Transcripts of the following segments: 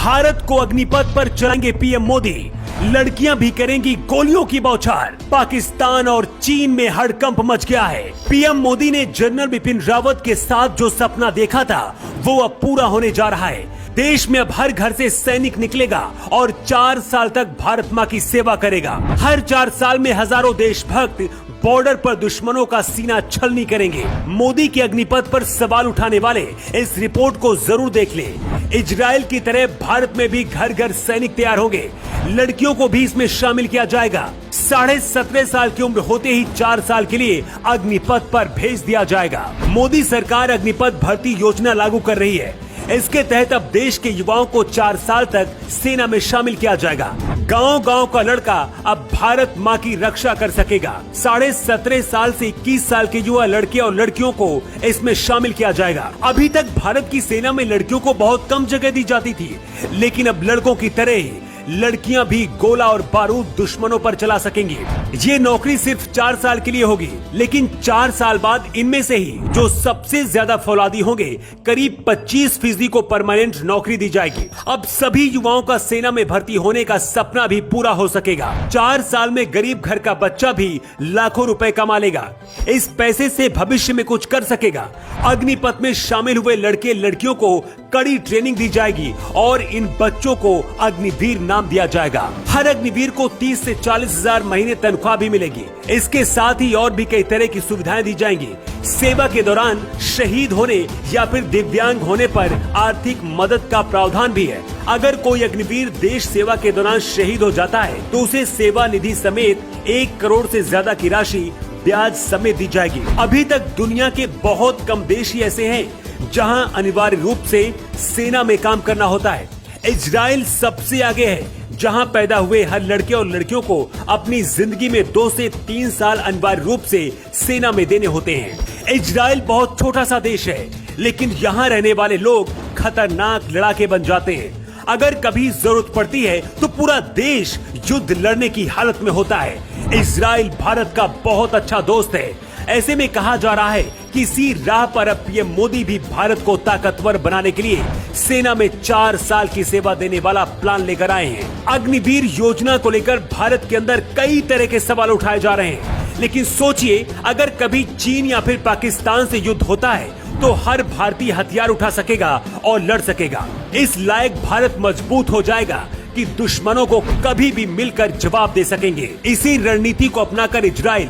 भारत को अग्निपथ पर चलाएंगे पीएम मोदी, लड़कियां भी करेंगी गोलियों की बौछार। पाकिस्तान और चीन में हड़कंप मच गया है। पीएम मोदी ने जनरल बिपिन रावत के साथ जो सपना देखा था वो अब पूरा होने जा रहा है। देश में अब हर घर से सैनिक निकलेगा और 4 साल तक भारत माँ की सेवा करेगा। हर 4 साल में हजारों देशभक्त बॉर्डर पर दुश्मनों का सीना छलनी करेंगे। मोदी के अग्निपथ पर सवाल उठाने वाले इस रिपोर्ट को जरूर देख लें। इजराइल की तरह भारत में भी घर घर सैनिक तैयार होंगे। लड़कियों को भी इसमें शामिल किया जाएगा। 17.5 साल की उम्र होते ही 4 साल के लिए अग्निपथ पर भेज दिया जाएगा। मोदी सरकार अग्निपथ भर्ती योजना लागू कर रही है। इसके तहत अब देश के युवाओं को 4 साल तक सेना में शामिल किया जाएगा। गांव-गांव का लड़का अब भारत माँ की रक्षा कर सकेगा। 17.5 साल से 21 साल के युवा लड़के और लड़कियों को इसमें शामिल किया जाएगा। अभी तक भारत की सेना में लड़कियों को बहुत कम जगह दी जाती थी, लेकिन अब लड़कों की तरह ही लड़कियां भी गोला और बारूद दुश्मनों पर चला सकेंगी। ये नौकरी सिर्फ 4 साल के लिए होगी, लेकिन 4 साल बाद इनमें से ही जो सबसे ज्यादा फौलादी होंगे, करीब 25% को परमानेंट नौकरी दी जाएगी। अब सभी युवाओं का सेना में भर्ती होने का सपना भी पूरा हो सकेगा। 4 साल में गरीब घर का बच्चा भी लाखों रुपए कमा लेगा। इस पैसे से भविष्य में कुछ कर सकेगा। अग्निपथ में शामिल हुए लड़के लड़कियों को कड़ी ट्रेनिंग दी जाएगी और इन बच्चों को अग्निवीर नाम दिया जाएगा। हर अग्निवीर को 30 से 40 हजार महीने तनख्वाह भी मिलेगी। इसके साथ ही और भी कई तरह की सुविधाएं दी जाएंगी। सेवा के दौरान शहीद होने या फिर दिव्यांग होने पर आर्थिक मदद का प्रावधान भी है। अगर कोई अग्निवीर देश सेवा के दौरान शहीद हो जाता है तो उसे सेवा निधि समेत 1 करोड़ से ज्यादा की राशि ब्याज समेत दी जाएगी। अभी तक दुनिया के बहुत कम देश ही ऐसे हैं जहां अनिवार्य रूप से सेना में काम करना होता है। इजराइल सबसे आगे है, जहां पैदा हुए हर लड़के और लड़कियों को अपनी जिंदगी में 2 से 3 साल अनिवार्य रूप से सेना में देने होते हैं। इजराइल बहुत छोटा सा देश है, लेकिन यहाँ रहने वाले लोग खतरनाक लड़ाके बन जाते हैं। अगर कभी जरूरत पड़ती है तो पूरा देश युद्ध लड़ने की हालत में होता है। इजराइल भारत का बहुत अच्छा दोस्त है। ऐसे में कहा जा रहा है कि इसी राह पर अब पीएम मोदी भी भारत को ताकतवर बनाने के लिए सेना में 4 साल की सेवा देने वाला प्लान लेकर आए हैं। अग्निवीर योजना को लेकर भारत के अंदर कई तरह के सवाल उठाए जा रहे हैं, लेकिन सोचिए अगर कभी चीन या फिर पाकिस्तान से युद्ध होता है तो हर भारतीय हथियार उठा सकेगा और लड़ सकेगा। इस लायक भारत मजबूत हो जाएगा कि दुश्मनों को कभी भी मिलकर जवाब दे सकेंगे। इसी रणनीति को अपनाकर इजराइल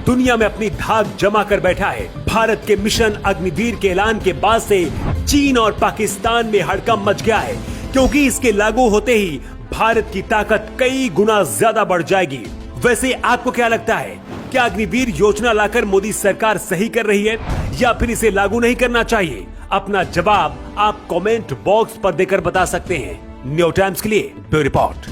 दुनिया में अपनी धाक जमा कर बैठा है। भारत के मिशन अग्निवीर के ऐलान के बाद से चीन और पाकिस्तान में हड़कंप मच गया है, क्योंकि इसके लागू होते ही भारत की ताकत कई गुना ज्यादा बढ़ जाएगी। वैसे आपको क्या लगता है, क्या अग्निवीर योजना लाकर मोदी सरकार सही कर रही है या फिर इसे लागू नहीं करना चाहिए? अपना जवाब आप कमेंट बॉक्स पर देकर बता सकते हैं। न्यू टाइम्स के लिए ब्यूरो रिपोर्ट।